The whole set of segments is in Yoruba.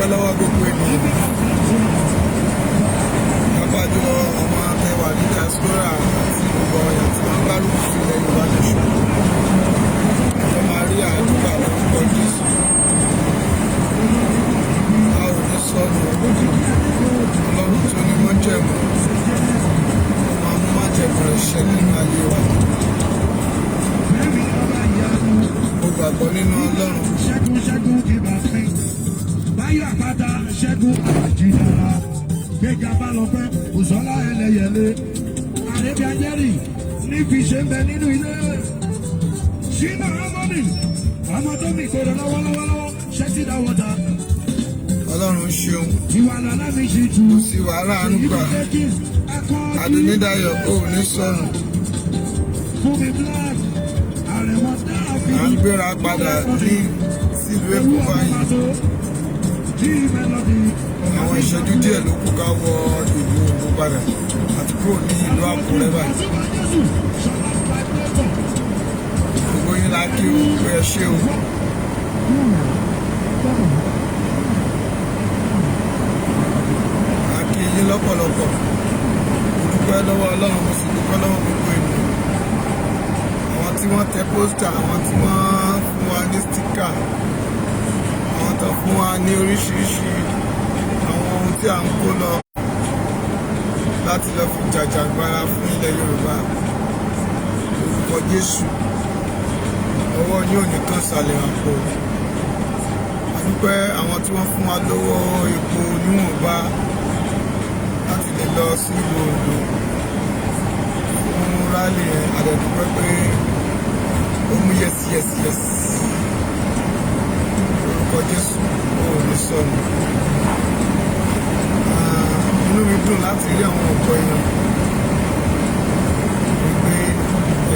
dúpẹ́ lọ́wọ́ gbogbo ènìyàn. Pápá jùlọ ọmọ akẹwà ní diaspora àti gbogbo ọ̀yà tí wọ́n gbárùkù sí ilẹ̀ Yorùbá nation. Ọjọ́ máa rí àdúgbò lórúkọ Jésù. A ò ní sọnù Ọlọ́run tó ní májẹ̀mú. Ó máa mú májẹ̀mú rẹ̀ ṣẹ nínú ayé wa. Mo gbàgbọ́ nínú Ọlọ́run. Ṣẹ́gun kì bá fín. Báyọ̀ àpáta ṣẹ́gun àjídára. Gbéga bá lọ pẹ́, Òṣọ́lá ẹlẹ́yẹlé. Àrẹ́bíà jẹ́rì ní fi ṣe ń bẹ nínú ilé. Ṣínà Rámọ́nì, ọmọ tó mi kórè lọ́wọ́lọ́wọ́ ṣẹ́ ti dá wọ́ta. Ọlọ́run ṣeun. Ìwà lọ́lá mi ṣì tù. Kò sí wàhálà àánúgbà. Adúnídayọ̀ ò ní sọnù. Fún mi black, àrẹ̀wọ̀ dáàbí. À ń gbéra padà ní sílùú Èkó báyìí. Àwọn ìṣẹ́jú díẹ̀ ló kù ká wọ ìlú Ògùn padà àti kúrò ní ìlú Àkúrẹ́ báyìí. Gbogbo yín la kí o pé ẹ ṣé o. A kí yín lọ́pọ̀lọpọ̀. Mo dúpẹ́ lọ́wọ́ Ọlọ́run, mo sì dúpẹ́ lọ́wọ́ gbogbo ènìyàn. Àwọn tí wọ́n tẹ pósítà, àwọn tí wọ́n fún wa ní stíkà, àwọn tó fún wa ní oríṣiríṣi àwọn ohun tí à ń kó lọ láti lọ fi jàjàgbara fún ilẹ̀ Yorùbá. Orúkọ Jésù, ọwọ́ yóò ní kan sàlẹ̀ àpò. A dúpẹ́ àwọn tí wọ́n fún wa lówó epo níwọ̀nba láti lè lọ sí ìlú Oǹdó fún rálì yẹn. A dẹ̀ dúpẹ́ pé ó mú yes. Orúkọ Jésù, ó ní sọnù. Inú mi dùn láti rí àwọn ọ̀pọ̀ èèyàn wípé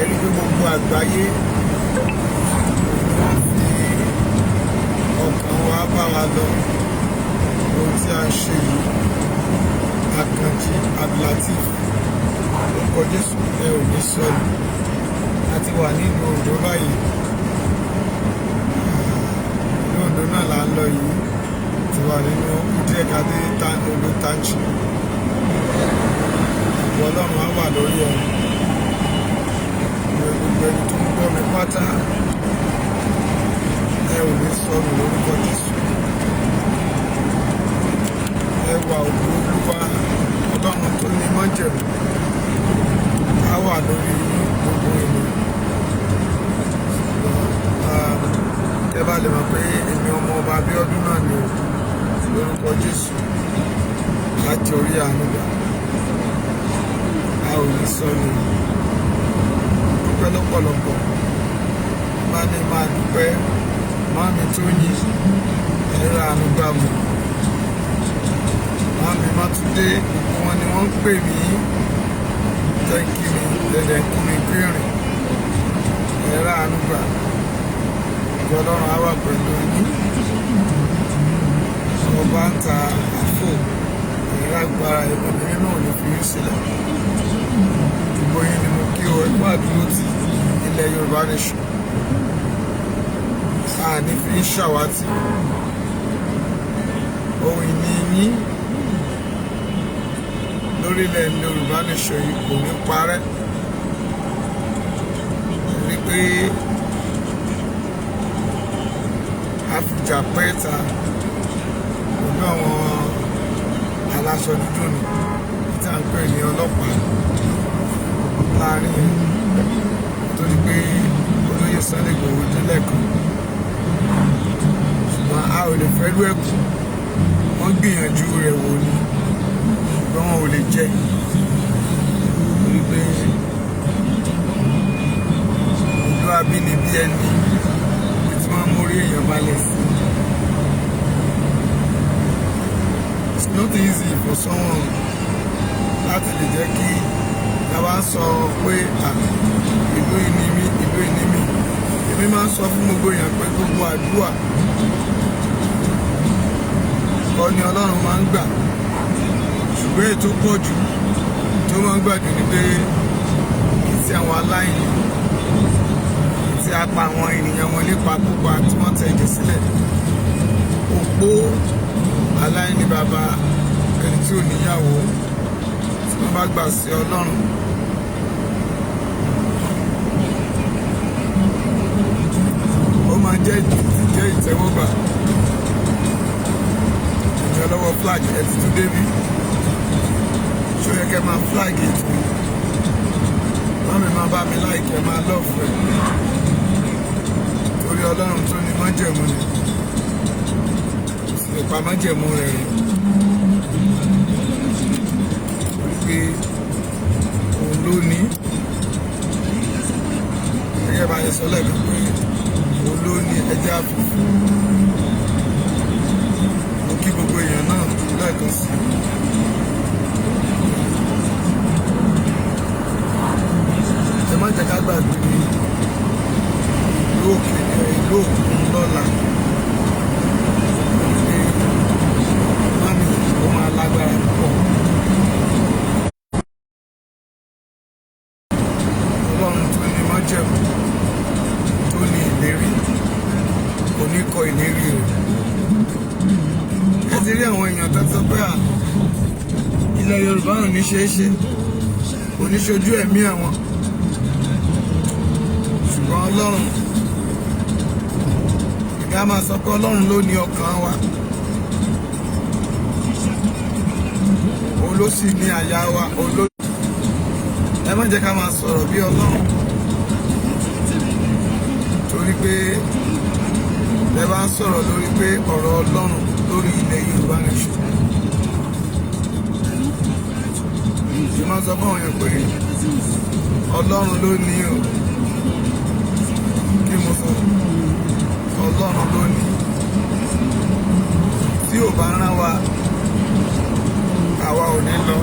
ẹ̀rí pé gbogbo àgbáyé wọ́n fi ọkàn wa bá wa lọ. Ohun tí a ń ṣe yìí, Àkànjí Abdulateef, orúkọ Jésù, ẹ ò ní sọnù. A ti wà nínú Oǹdó báyìí. Ìlú Oǹdó náà là ń lọ yìí. Ti wà nínú Ìdíẹ̀kadé Oǹdó Tanchi. Ìwọ Ọlọ́run á wà lórí ẹ̀. Gbogbo ẹni tó ń gbọ́ mi pátá, ẹ ò ní sọnù lórúkọ Jésù. Ẹwà ògo Olúwa Ọlọ́run tó ní májẹ̀mú á wà lórí gbogbo ènìyàn. Ẹ bá lè mọ̀ pé èmi ọmọ ọba Abíọ́dún náà ni o. Lórúkọ Jésù, láti orí àánú gbà. A ò ní sọnù. Dúpẹ́ lọ́pọ̀lọpọ̀. Má ní máa dúpẹ́. Máàmí Tóyìn, ẹ̀rọ àánú gbà mú. Máàmí Mátúndé, gbogbo wọn ni wọ́n ń pè mí. Tẹ́ǹkì mi, lẹ́lẹ̀ kú mi pérìn. Ẹ̀rọ àánú gbà. Ọlọ́run á wà pẹ̀lú yín. Ọba ń ta àfò, ẹ̀rọ agbára ìbọ̀nìyàn náà ló fi yín sílẹ̀. Gbogbo yín ni mo kí o, ẹ̀kọ́ àdúró ti ilẹ̀ Yorùbá nation. A ní fi ń ṣàwátì. Ohun ìní yín lórílẹ̀ Yorùbá nation yìí kò ní parẹ́. Rí pé àfìjà pẹ́ẹ́ta pẹ̀lú àwọn aláṣọ dúdú ni tí a ń pè ní ọlọ́pàá láàrin ẹ̀ torí pé olóyè Sunday Igboho délẹ̀ kan. Ṣùgbọ́n a ò lè fẹ́ lú ẹ̀kú. Wọ́n gbìyànjú rẹ̀ wò ni ṣùgbọ́n wọn ò lè jẹ́. Torí pé ìlú abínibí ẹni tí wọ́n mórí èèyàn balẹ̀ sí. It's not easy for someone láti lè jẹ́ kí a bá sọ pé ìlú ìní mi. Èmi máa ń sọ fún gbogbo èèyàn pé gbogbo àdúrà kọ́ ni Ọlọ́run máa ń gbà. Ṣùgbọ́n ètò pọ̀ jù tó máa ń gbà jù ní pé ti àwọn aláìní, tí a pa àwọn ènìyàn wọn nípa púpà tí wọ́n tẹ̀jẹ̀ sílẹ̀. Òpó bàbá ẹni tí ò níyàwó tí wọ́n bá gbà sí Ọlọ́run. Ó máa jẹ́ ìtẹ́wọ́gbà. Ìjọ lọ́wọ́ flag ẹ̀ ti tún débi. Ṣó yẹ kẹ́ máa flag ètò. Wọ́n mi máa bá mi láìkẹ́ máa lọ́ọ̀fù ẹ̀. Torí Ọlọ́run tó ní májẹ̀mú ni. Sì lè pa májẹ̀mú rẹ̀ rẹ̀. Pé òun ló ní. Gẹ́gẹ́ bá yẹ sọ lẹ́ẹ̀kan pé òun ló ní ẹja fífi. Mo kí gbogbo èèyàn náà lẹ́ẹ̀kan sí. Ẹ má jẹ́ ká gbàgbé ìlú òkun lọ́la. Mami ó máa lágbára púpọ̀. Ọlọ́run tó ní májẹ̀mú tó ní ìlérí kò ní kọ ìlérí rẹ̀. Ẹ ti rí àwọn èèyàn tó sọ pé ilẹ̀ Yorùbá ò ní ṣeé ṣe, kò ní ṣojú ẹ̀mí àwọn. Ṣùgbọ́n Ọlọ́run, ìgbà máa sọ pé Ọlọ́run ló ní ọkàn wa. Òun ló sì ní àyà wa. Ẹ má jẹ́ ká máa sọ̀rọ̀ bí Ọlọ́run. Torí pé ẹ bá ń sọ̀rọ̀ lórí pé ọ̀rọ̀ Ọlọ́run lórí ilẹ̀ Yorùbá nation. Ṣé máa sọ fún ọ̀yàn pé Ọlọ́run ló ní o. Kí mo sọ? Ọlọ́run ló ní. Tí ò bá rán wa, àwa ò ní lọ.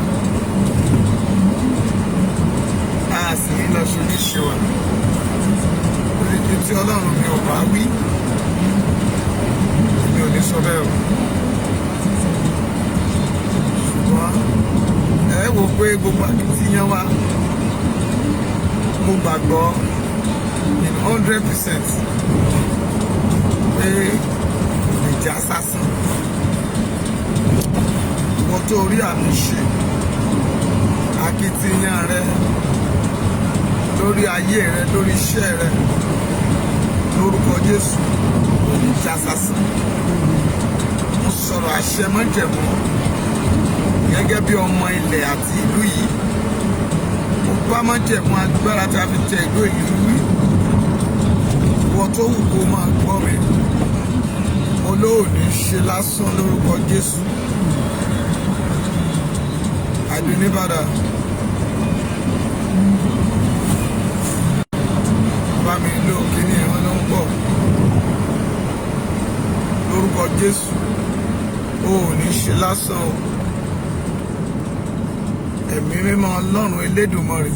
A sì ní lọ ṣe oníṣe wa. Lórí ibi tí Ọlọ́run mi ò bá wí, mi ò ní sọ bẹ́ẹ̀ o. Ṣùgbọ́n ẹ wò pé gbogbo akitiyan wa, mo gbàgbọ́ in 100% pé ìjà sásán. Ìwọ tó rí àmì ṣe akitiyan rẹ lórí ayé rẹ, lórí iṣẹ́ rẹ, lórúkọ Jésù kò ní já sásán. Mo sọ̀rọ̀ àṣẹ májẹ̀mú gẹ́gẹ́ bí ọmọ ilẹ̀ àti ìlú yìí. Mo bá májẹ̀mú agbára tí a fi tẹ ìlú ìlú rí. Ìwọ tó wù kó máa gbọ́ mi, olóòní ṣe lásán lórúkọ Jésù. Àdúníbàdà bá mi lò kíní ẹ̀wọ̀n ló ń bọ̀ lórúkọ Jésù. O ò ní ṣe lásán o. Ẹ̀mí mímọ́ Ọlọ́run Elédùmarè,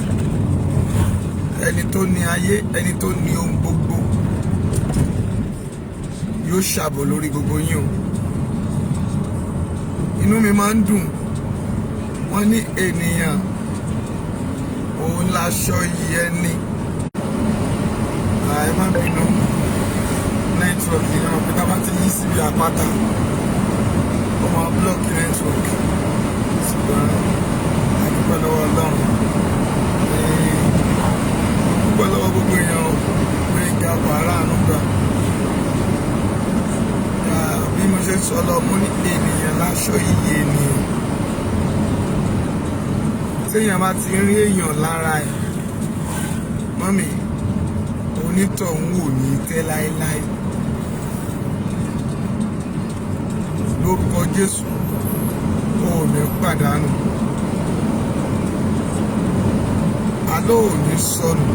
ẹni tó ní ayé, ẹni tó ní ohun gbogbo, yóò ṣàbò lórí gbogbo yín o. Inú mi máa ń dùn. Wọ́n ní ènìyàn òun láṣọ yìí ẹni. Ẹ má bínú nẹ́tíwọ̀kì náà pé tá bá ti yí síbi àpáta ó máa búlọ́ọ̀kì nẹ́tíwọ̀kì. Ṣùgbọ́n a dúpẹ́ lọ́wọ́ Ọlọ́run. Dúpẹ́ lọ́wọ́ gbogbo èèyàn o pé ìjà wàhálà àánú gbà. Bí mo ṣe sọ lọ, mo ní ènìyàn láṣọ yìí ènìyàn. Téèyàn bá ti rí èèyàn lára ẹ̀, mọ́mì, onítọ̀hún ò ní tẹ́ láéláé. Lórúkọ Jésù, o ò ní pàdánù. Àlọ́ ò ní sọnù.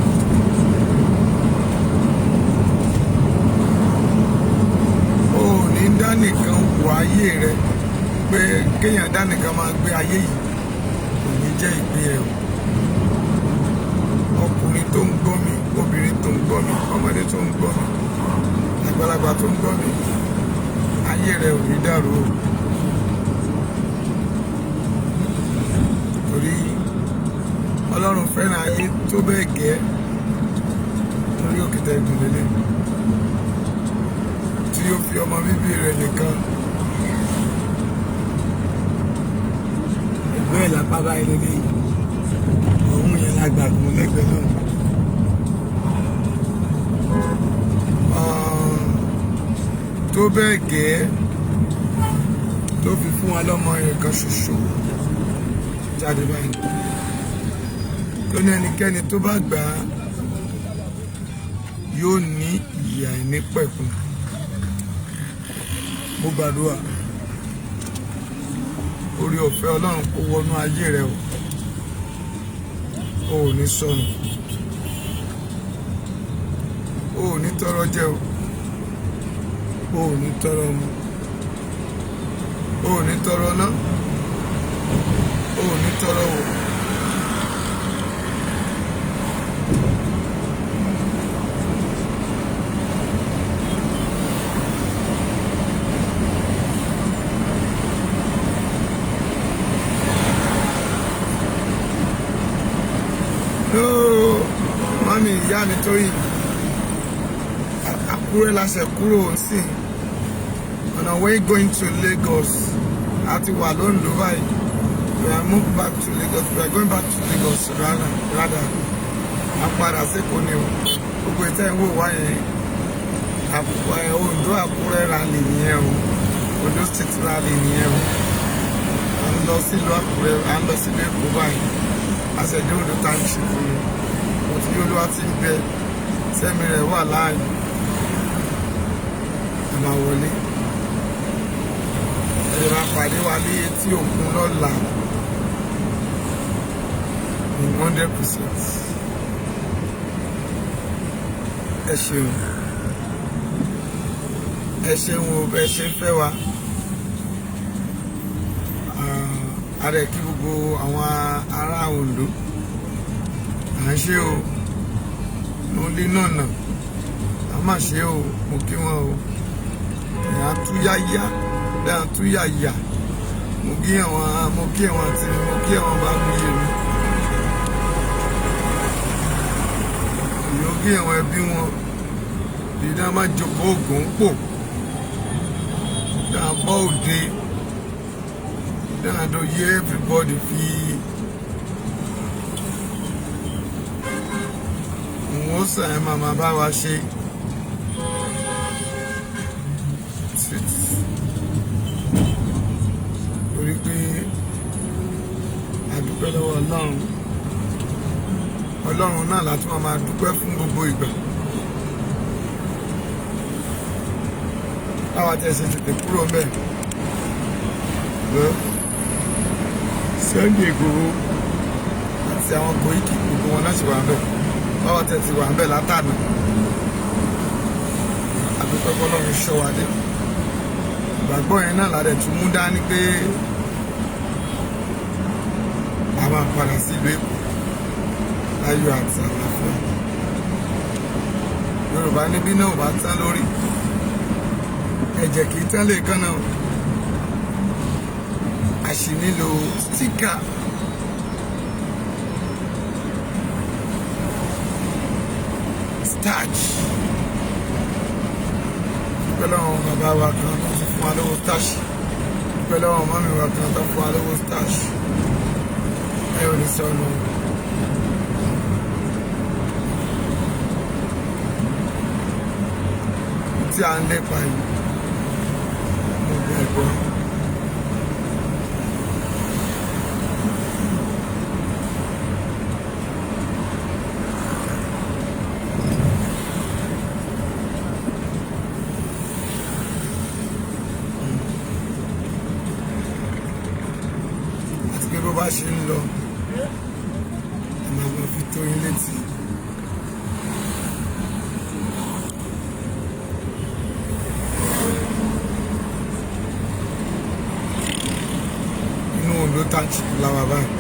O ò ní dánìkan wọ ayé rẹ pé kéèyàn dánìkan máa gbé ayé yìí. Kò ní jẹ́ ìpín ẹ̀ o. Ọkùnrin tó ń gbọ́ mi, obìnrin tó ń gbọ́ mi, ọmọdé tó ń gbọ́ mi, àgbàlagbà tó ń gbọ́ mi, ayé rẹ ò ní dàrú o. Torí Ọlọ́run fẹ́ràn ayé tó bẹ́ẹ̀ gẹ́ lórí òkìtà ìdúnlélẹ̀ tí ó fi ọmọ bíbí rẹ̀ nìkan bẹ́ẹ̀ lápá báyìí lélẹ̀ ọ̀hún yẹn lágbàgbọ́n lẹ́gbẹ̀ẹ́ náà tó bẹ́ẹ̀ gẹ́ tó fi fún wa lọ́mọ rẹ̀ kan ṣoṣo jáde báyìí tó ní ẹnikẹ́ni tó bá gbà á yóò ní ìyà àìnípẹ̀kun. Mo gbàdúrà orí ọ̀fẹ́ Ọlọ́run kó wọnú ayé rẹ o ò ní sọnù, o ò ní tọrọ jẹ o ò ní tọrọ mu, o ò ní tọrọ ná, o ò ní tọrọ wò. Mami ìyá mi Tóyìn Àkúrẹ́ láṣẹ kúrò sí on our way going to Lagos àti wà lóńdó báyìí. We are moved back to Lagos. We are going back to Lagos rather. A padà sékòó ni o. Gbogbo ìtẹ́ ìwò wá yẹn Oǹdó Àkúrẹ́ rally nìyẹn o. Oǹdó State rally nìyẹn o. À ń lọ sílùú Àkúrẹ́, à ń lọ sílùú Èkó báyìí. Àṣẹjọ Oǹdó tá ń ṣe fún mi. Mo ti ní Olúwa ti ń bẹ sẹ́mi rẹ̀ wà láàyè. A máa wọlé. Ẹ máa pàdé wa ní etí òkun lọ́la. 100%. Ẹ ṣeun. Ẹ ṣeun o, ẹ ṣe ń fẹ́ wa. A rẹ̀ kí gbogbo àwọn ará Oǹdó. À ń ṣe o. Mo lé náà nà. A máa ṣe o. Mo kí wọn o. Ìyá túyáyá. Ìyá túyáyá. Mo kí àwọn àti mo kí àwọn bá mi yé mi. Mo kí àwọn ẹbí wọn. Ìdá máa jókòó ògùn pò. Ìdá bọ́ òde. Ìdá àdó yé everybody fi. Wọ́n sàn máa bá wa ṣe. Torí pé a dúpẹ́ lọ́wọ́ Ọlọ́run náà láti máa dúpẹ́ fún gbogbo ìgbà. Báwa tẹ̀ ṣe tètè kúrò mẹ́. Sunday Igboho àti àwọn Koiki gbogbo wọn náà sì wà bẹ́ẹ̀. Báwa tẹ̀ ti wà bẹ́ẹ̀ látàná. A dúpẹ́ f'Ọlọ́run ṣọ́ wa dé. Ìgbàgbọ́ yẹn náà ládẹ̀ tún mú dání pé a máa padà sí ìlú Èkó láyọ̀ àti àlàáfíà. Yorùbá níbí náà ò bá tán lórí. Ẹ̀jẹ̀ kì í tán lè kán náà. A sì nílò stíkà. Starch. Dúpẹ́ lọ́wọ́ bàbá wa kan tó ti fún wa lówó starch. Dúpẹ́ lọ́wọ́ mọ́mí wa kan tó fún wa lówó starch. Ẹ ò ní sọnù. Tí a ń lépa yìí. Mo gbàgbọ́. Àti pé bó bá ṣe ń lọ, a máa fi tó yín létí. Oǹdó Township làwà báyìí.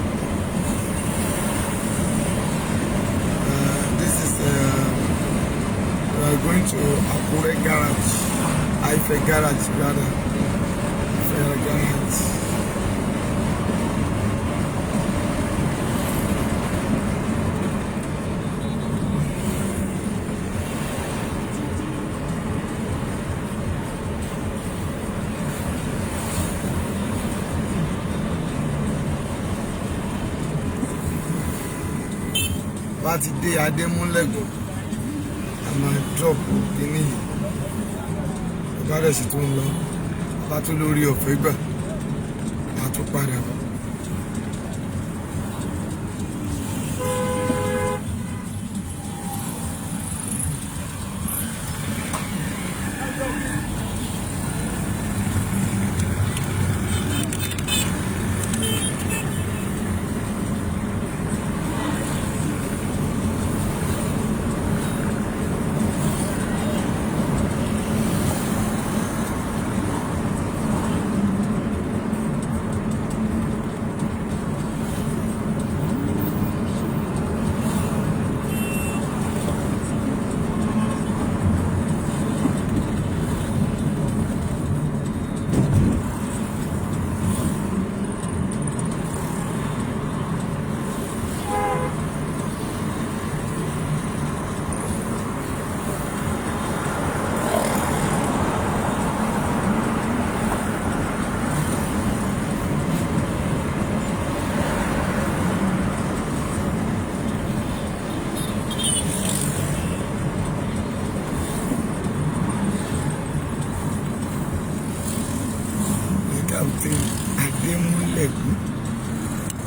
This is we are going to Akure garage, Ife garage rather. Ife garage. bá ti dé Adémúlẹ̀gùn a máa drop kíní yìí bá rẹ̀ sì tó ń lọ bá tó lórí ọ̀fẹ́ gbà a tún padà bọ̀.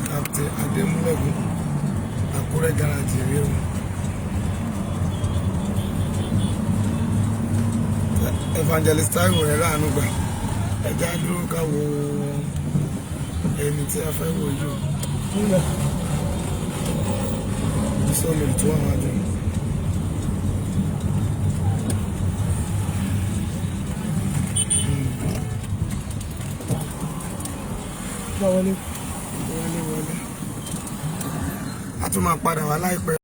Captain Adémúlẹ̀gùn Àkúrẹ́ garage rèé o. Evangelist Taiwo rẹ̀ láàánú gbà ẹja dúró ká wo ẹni tí a fẹ́ wò yìí o sọ́ọ̀lù tó wà wájú. Wọlé a tún máa padà wá láìpẹ́.